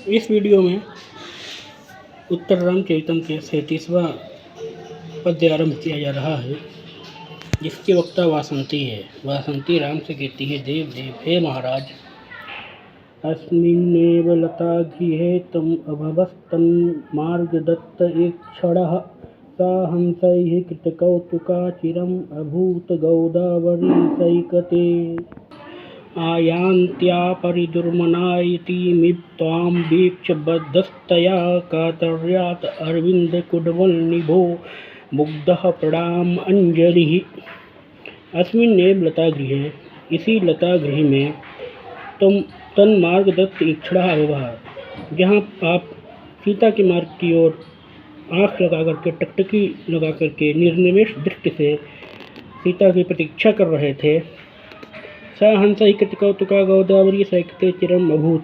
इस वीडियो में उत्तर रामचरितम के 37वां पद्य आरंभ किया जा रहा है, जिसकी वक्ता वासंती है। वासंती राम से कहती है, देव देव हे महाराज, अस्मिन्नेव लतागृहे तम अभवस्तन्मार्गदत्त क्षणः सा हंसैः कृतकौतुकाचिरम् अभूत गोदावरीसैकते आयान्त्या परिदुर्मनायतीमिव त्वां वीक्ष्य बद्धस्तया कातर्यात् अरविन्दकुड्मलनिभो मुग्धः प्रणाम अंजलिः। अस्मिन्नेव लतागृहे, इसी लतागृह में तुम तन्मार्गदत्त ईक्षणः अभवः, जहाँ आप सीता के मार्ग की ओर आँख लगा करके, टकटकी लगा करके निर्निमेष दृष्टि से सीता की प्रतीक्षा कर रहे थे। स हंसा कृतकौतुका गोदावरी सैकते चिरम अभूत,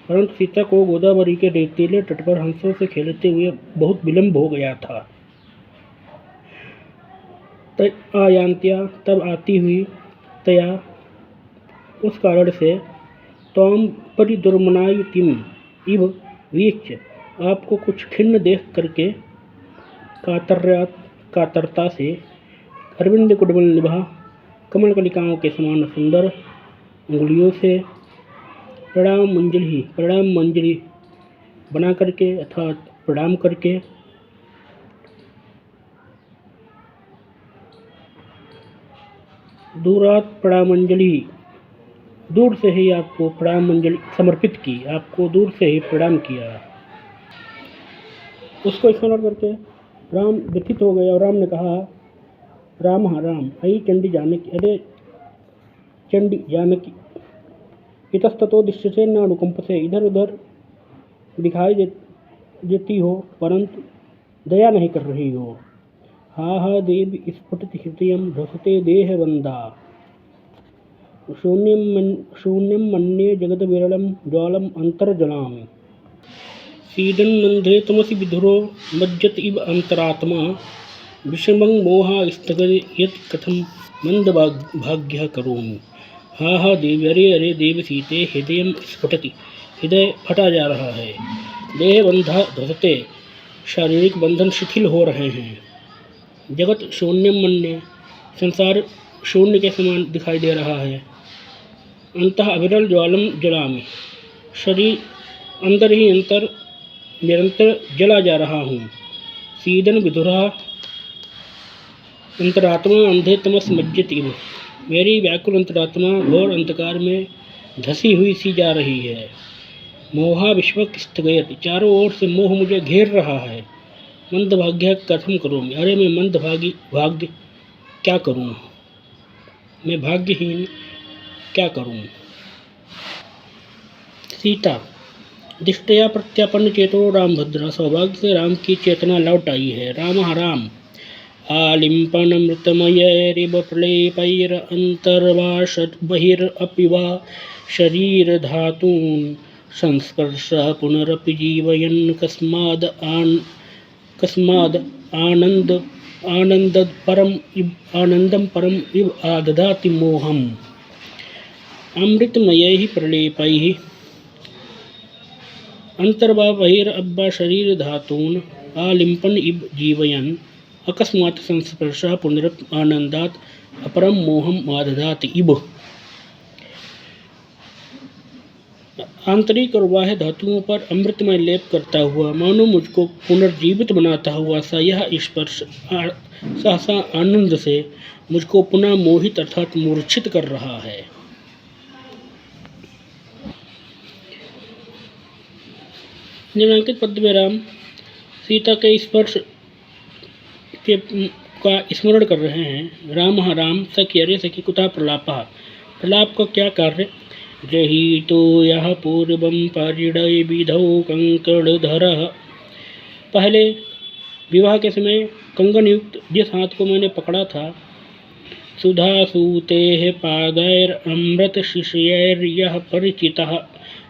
परंतु सीता को गोदावरी के रेतीले तट पर हंसों से खेलते हुए बहुत विलंब हो गया था। आयांत्या, तब आती हुई, तया, उस कारण से, त्वां परिदुर्मनायतिम इव वीक्ष्य, आपको कुछ खिन्न देख करके, कातर्यात्, कातरता से, अरविंद कुड्मल निभा, कमल कलिकाओं के समान सुंदर उंगलियों से, प्रणाम मंजलि बना करके अर्थात प्रणाम करके, दूरात प्रणामांजलि, दूर से ही आपको प्रणामांजलि समर्पित की, आपको दूर से ही प्रणाम किया। उसको स्मरण करके राम व्यथित हो गए और राम ने कहा, राम अयि चंडी जानकी, अरे चंडी जानकी, इतस्ततो दृश्यसे न अनुकंपसे, इधर उधर दिखाई देती हो परंतु दया नहीं कर रही हो। हा देव स्फुटति हृदयं ध्वसते देहवन्दा, शून्यं मन्ये जगद विरलं ज्वालम् अन्तर्जलामि। सीदन्नन्धे तमसि विधुरो मज्जत इव अंतरात्मा, विषमं मोहा स्थगयत् यत् कथं मंदभाग्यः करोमि। हा देवी, अरे देव सीते, हृदयं स्फुटति, हृदय फटा जा रहा है। देह बंधा ध्वसते, शारीरिक बंधन शिथिल हो रहे हैं। जगत शून्यम मन्ये, संसार शून्य के समान दिखाई दे रहा है। अंतः अविरल ज्वालम जलामि, शरीर अंदर ही अंतर निरंतर जला जा रहा हूँ। सीदन विधुरा अंतरात्मा अंधे तमस मज्जित इव, मेरी व्याकुल अंतरात्मा घोर अंधकार में धसी हुई सी जा रही है। मोहा विश्वक स्थगयत, चारों ओर से मोह मुझे घेर रहा है। मंदभाग्य कथम करूँ, अरे मैं भाग्य क्या करूँ, मैं भाग्यहीन क्या करूँ। सीता, दिष्टया प्रत्यापन्न चेतो राम भद्रा, सौभाग्य से राम की चेतना लौट आई है। राम आलिम्पनमृतमयैरिव प्रलेपैरन्तर्वाशत् बहिरपि वा शरीरधातून् संस्पर्शः पुनरपि जीवयन् कस्माद् आनन्दं परम् इव आददाति मोहम्। अमृतमयैः प्रलेपैः अंतर्वा बहिरब्बा शरीरधातून् आलिम्पन इव जीवयन् अकस्मात् संस्पर्शः पुनरपि आनंदात् अपरम मोहम आददाति इव। आंतरिक और बाह्य धातुओं पर अमृतमय लेप करता हुआ, मानो मुझको पुनर्जीवित बनाता हुआ सा यह स्पर्श सहसा आनंद से मुझको पुनः मोहित अर्थात मूर्छित कर रहा है। निम्नांकित पद्य में राम सीता के स्पर्श का स्मरण कर रहे हैं। राम सखी, अरे सखी, कुतः प्रलापः, प्रलाप का क्या कार्य। जही तो यह पूर्वं परिणय विधौ कंकणधरः, पहले विवाह के समय कंगन युक्त जिस हाथ को मैंने पकड़ा था, सुधा सूतेः पादैर अमृत शिशयैर्यः परिचितः,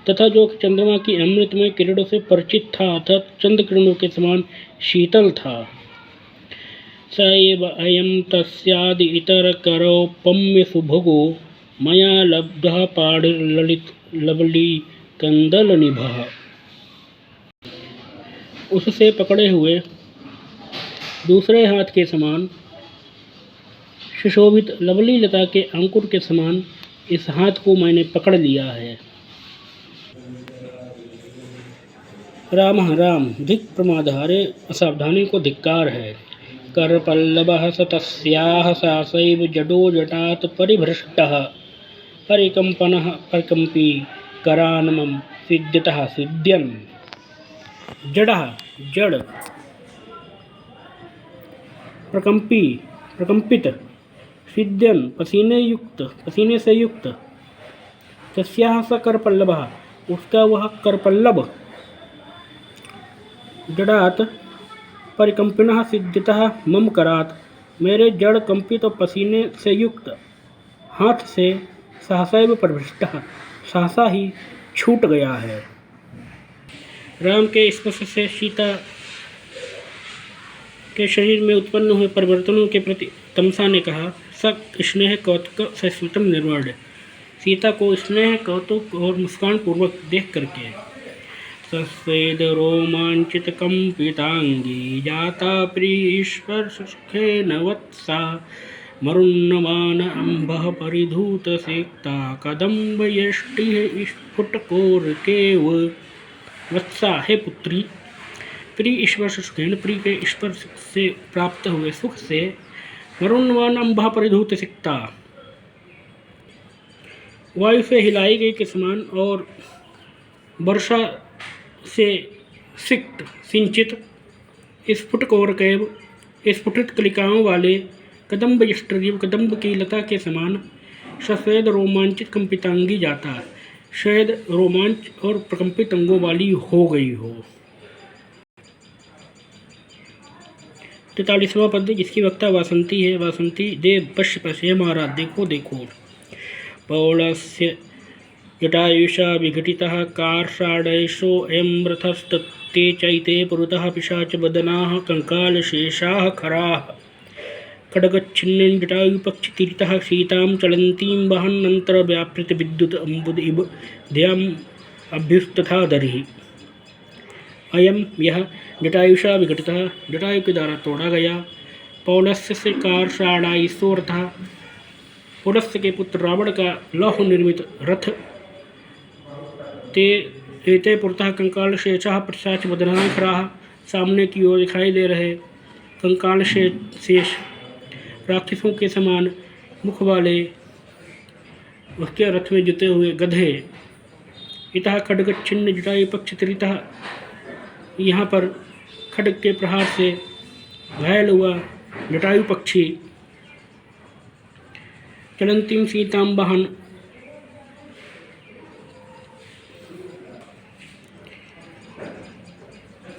तथा जो चंद्रमा की अमृतमय किरणों से परिचित था, अर्थात चंद्र किरणों के समान शीतल था। स एव अयं तस्यादि इतरकरोपम्य सुभगो मया लब्धः पाणिर्ललित लवली कंदलनिभः। उससे पकड़े हुए दूसरे हाथ के समान सुशोभित लवली लता के अंकुर के समान इस हाथ को मैंने पकड़ लिया है। राम राम धिक् प्रमादहारे असावधानी को धिक्कार है। करपल्लवः स तस्याः सासैव जडो जटात् परिभ्रष्टः परिकम्पनः परिकम्पी करानमं सिद्ध्यतः सिद्ध्यन्। जडः जड़, प्रकम्पी प्रकम्पित, सिद्ध्यन् पसीने से युक्त। तस्याः स करपल्लवः उसका वह करपल्लव, जड़ात परिकम्पिनः सिद्ध्यतः मम करात मेरे जड़ कंपित और पसीने से युक्त हाथ से सहसैव परिभ्रष्टः सहसा ही छूट गया है। राम के स्पर्श से सीता के शरीर में उत्पन्न हुए परिवर्तनों के प्रति तमसा ने कहा, सक स्नेह कौतुक सस्मितम निर्वर्ण। सीता को स्नेह कौतुक और मुस्कान पूर्वक देख करके सस्वेद रोमांचित कंपितांगी जाता प्रीश्वर सुखेन वत्सा मरुन्नमान अंबः परिधूत सिक्ता कदम्ब यष्टि स्फुटकोरकेव। वत्सा है पुत्री, प्रिय ईश्वर सुखेन प्रिय के स्पर्श से प्राप्त हुए सुख से मरुन्नमान अंबः परिधूत सिक्ता वायु से हिलाई गई के समान और वर्षा से सिक्त सिंचित स्फुटकोरकैव स्फुटित कलिकाओं वाले कदम्ब यष्टरीव कदम्ब की लता के समान सफेद रोमांचित कंपितांगी जाता शायद रोमांच और प्रकंपित अंगों वाली हो गई हो। 43वां पद जिसकी वक्ता वासंती है। वासंती देव पश्य पश्य महाराज देखो देखो। पौलस्य जटायुषा विघटितः कार्षाडयशो एं रथस्तत्ते चैते पुरतः पिशाच बदनाः कंकालशेषाः खराः खड्गच्छिन्नेन जटायुपक्षितीरितः सीतां चलन्तीं वहन्नन्तर्व्यापृत विद्युत अम्बुद इव ध्याम् अभ्युस्तथा दर्हि। अयम यह जटायुषा विघटितः जटायु के द्वारा तोड़ा गया। पौलस्य से कार्षाडायसो रथः पौलस्य के पुत्र रावण का लौह निर्मित रथ ते पुरतः कंकाल शेषाः पिशाच बदनाः खराः सामने की ओर दिखाई दे रहे कंकाल शेष राक्षसों के समान मुख वाले उसके रथ में जुते हुए गधे। इतः खड्ग छिन्न जटायु पक्ष तिरितः यहाँ पर खड्ग के प्रहार से घायल हुआ जटायु पक्षी। चलंतीम सीतां वहन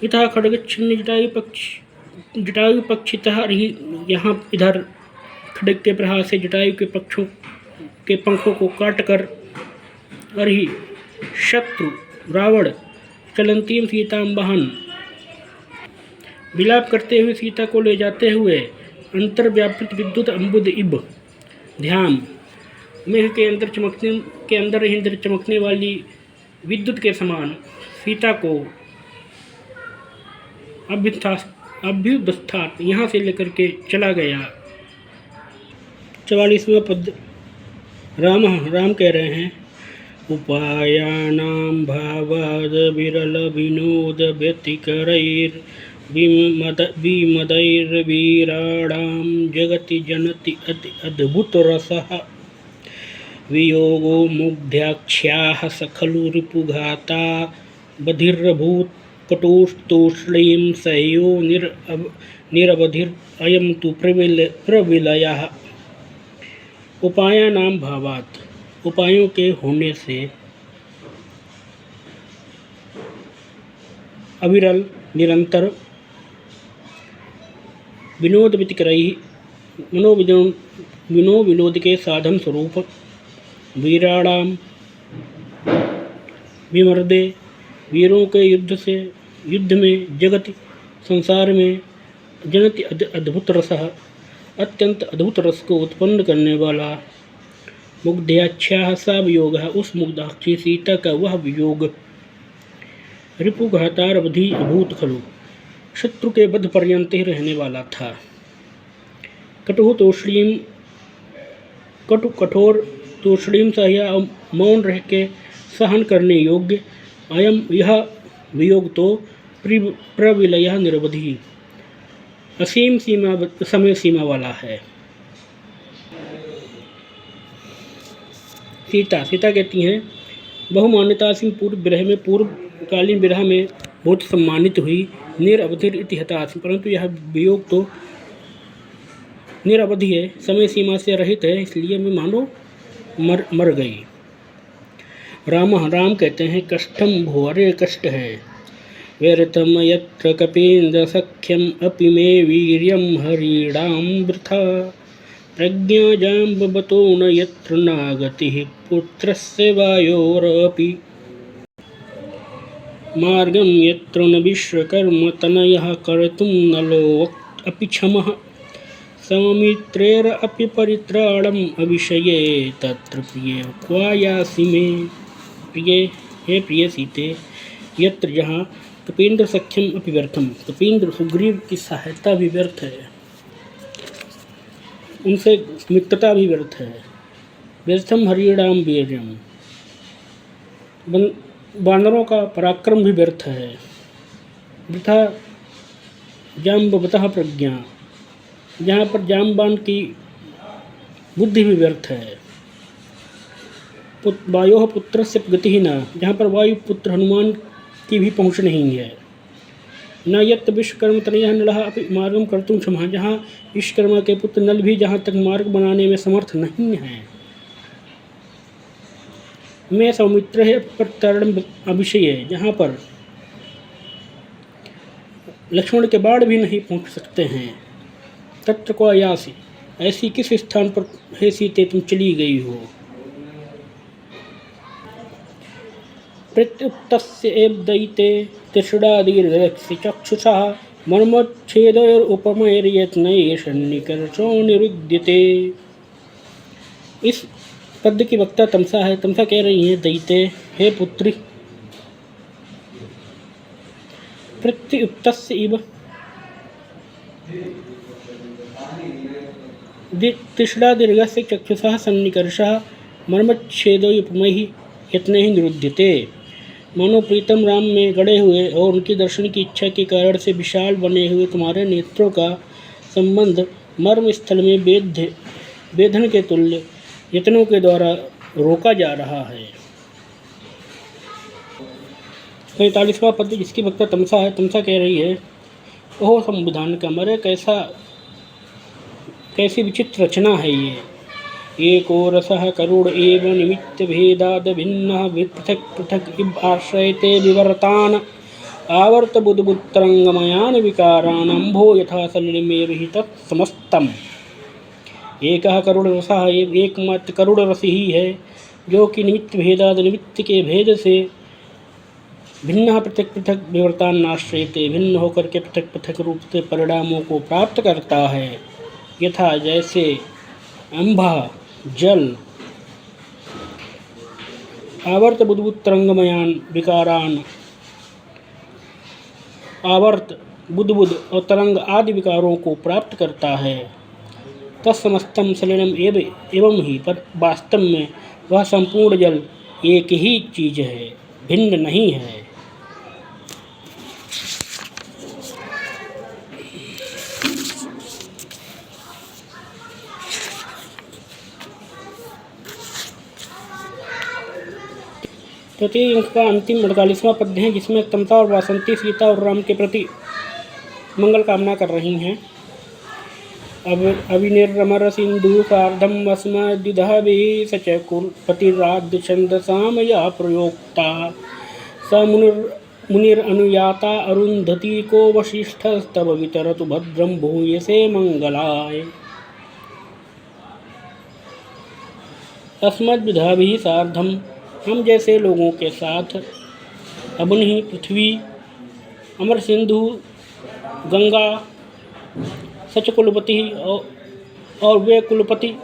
इतः खड्ग छिन्न जटायु पक्षितः यहाँ इधर खड्ग के प्रहार से जटायु के पक्षों के पंखों को काट कर अर्हि शत्रु रावण चलंतीम सीतां वहन विलाप करते हुए सीता को ले जाते हुए अंतर्व्यापृत विद्युत अम्बुद इब ध्यान मेघ के अंदर चमकने वाली विद्युत के समान सीता को अभ्युदस्थात यहाँ से लेकर के चला गया। 44वां पद राम कह रहे हैं। उपायानां भावाद विरल विनोद व्यतिकरैर् विमदैर्वीराणां जगति जनति अति अद्भुत रसः वियोगो मुग्ध्याख्याः सखलु रिपुघाता बधिर्भूत कटुस्तूष्णीं सह्यो निरवधिर अयं तु प्रविलयः। उपायानां भावात् उपायों के होने से अविरल निरंतर विनोद व्यतिकरैः विनोद के साधन स्वरूप वीराणाम विमर्दे वीरों के युद्ध में जगति संसार में जनति अद्भुत रसः अत्यंत अद्भुत रस को उत्पन्न करने वाला मुग्धाख्याः सा वियोग है उस मुग्धाक्षी सीता का वह वियोग रिपुघातार अवधि अभूत खलु शत्रु के वध पर्यंत ही रहने वाला था। कटु कठोर तूष्णीम सह्य मौन रह के सहन करने योग्य अयम यह वियोग तो प्रविलय निरवधि असीम समय सीमा वाला है। सीता कहती हैं, बहुमान्यता सिंह पूर्वकालीन विरह में बहुत सम्मानित हुई। निरवधिर इतिहतास, परंतु यह वियोग तो निरवधि है, समय सीमा से रहित है, इसलिए मैं मानो मर गई। राम कहते हैं, कष्टम भुवरे कष्ट है, व्यर्थम यत्र कपीन्द्र सख्यम अपि मे वीर्यम हरिणाम वृथा प्रज्ञा जाम्बवतो न यत्र नागतिः पुत्रस्य वायोरपि मार्गम यत्र न विश्वकर्म तनयः कर्तुं नलो अपि क्षमः सौमित्रेर अपि परित्राणम अविषये तत्र प्रिय क्वायासि मे। प्रिय सीते, यत्र जहाँ कपीन्द्र सख्यम अपि व्यर्थम, कपीन्द्र सुग्रीव की सहायता भी व्यर्थ है, उनसे मित्रता भी व्यर्थ है। व्यर्थम हरिणाम वीर्यम, वानरों का पराक्रम भी व्यर्थ है। वृथा जाम्बवतः प्रज्ञा, जहाँ पर जामबान की बुद्धि भी व्यर्थ है। वायो पुत्र से गति ही न, जहाँ पर वायु पुत्र हनुमान की भी पहुँच नहीं है। न यत् विश्वकर्म तनयः नलः अपि मार्गम कर्तुं क्षमः, जहाँ विश्वकर्मा के पुत्र नल भी जहाँ तक मार्ग बनाने में समर्थ नहीं है। मैं सौमित्र है परित्राण अविषय, जहाँ पर लक्ष्मण के बाण भी नहीं पहुँच सकते हैं। तत्र को यासी, ऐसी किस स्थान पर हे सीते तुम चली गई हो। प्रत्युत्तस्य एव दयिते तृष्णादीर्घस्य चक्षुषा मर्मच्छेदोपमैर्यत्नैः सन्निकर्षो निरुध्यते। इस पद्य की वक्ता तमसा है। तमसा कह रही है, दयिते हे पुत्री, प्रत्युत्तस्य इव तृष्णादीर्घस्य चक्षुषा सन्निकर्षः मर्मच्छेदोपमैः यत्नैः निरुध्यते। मानो प्रीतम राम में गड़े हुए और उनके दर्शन की इच्छा के कारण से विशाल बने हुए तुम्हारे नेत्रों का संबंध मर्म स्थल में वेधन के तुल्य यत्नों के द्वारा रोका जा रहा है। 45वां पद, जिसकी वक्ता तमसा है। तमसा कह रही है, ओह संविधान का मरे, कैसी विचित्र रचना है ये। एको रसः करुण एव निमित्त भेदाद भिन्नः पृथक् पृथक् इव आश्रयते विवर्तान् आवर्त बुद्बुत्रंगमयान विकारान् अम्भो यथा सलिलमेव हि तत्समस्तम्। एकः करुण रसः, एकमात्र करुण रस ही है, जो कि निमित्त भेदाद, निमित्त के भेद से भिन्न पृथक पृथक विवर्तान् आश्रयते, भिन्न होकर के पृथक पृथक रूप से परिणामों को प्राप्त करता है। यथा जैसे अम्भा जल आवर्त बुद्बुद तरंगमयान विकारान, आवर्त बुद्बुद और तरंग आदि विकारों को प्राप्त करता है। तत्समस्तम सलिलम एवं ही, पर वास्तव में वह संपूर्ण जल एक ही चीज है, भिन्न नहीं है। तृतीय अंक का अंतिम 48वां पद्य है, जिसमें तमसा और वासंती सीता और राम के प्रति मंगल कामना कर रही हैं। अविनिर्मर सिंधु सार्धम वस्मद्विधाभिः स च कुलपतिराद्य छन्दसां या प्रयोक्ता स मुनिरनुयाता अरुन्धती को वसिष्ठस्तव वितरतु भद्रं भूयसे मंगलाय। अस्मद्विधाभिः सार्धम, हम जैसे लोगों के साथ, अबुनि पृथ्वी, अमर सिंधु गंगा, सच कुलपति और वे कुलपति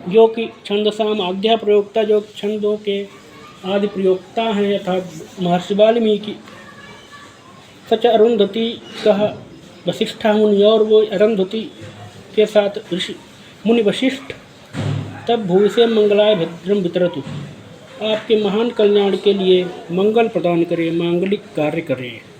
जो कि छंदसाम आद्या प्रयोक्ता, जो छंदों के आदि प्रयोक्ता हैं, अर्थात महर्षि वाल्मीकि। सच अरुंधति कहा वशिष्ठा मुनि और वो अरुंधति के साथ ऋषि मुनि वशिष्ठ तब भूसे मंगलाय भद्रम वितरतु, आपके महान कल्याण के लिए मंगल प्रदान करें, मांगलिक कार्य करें।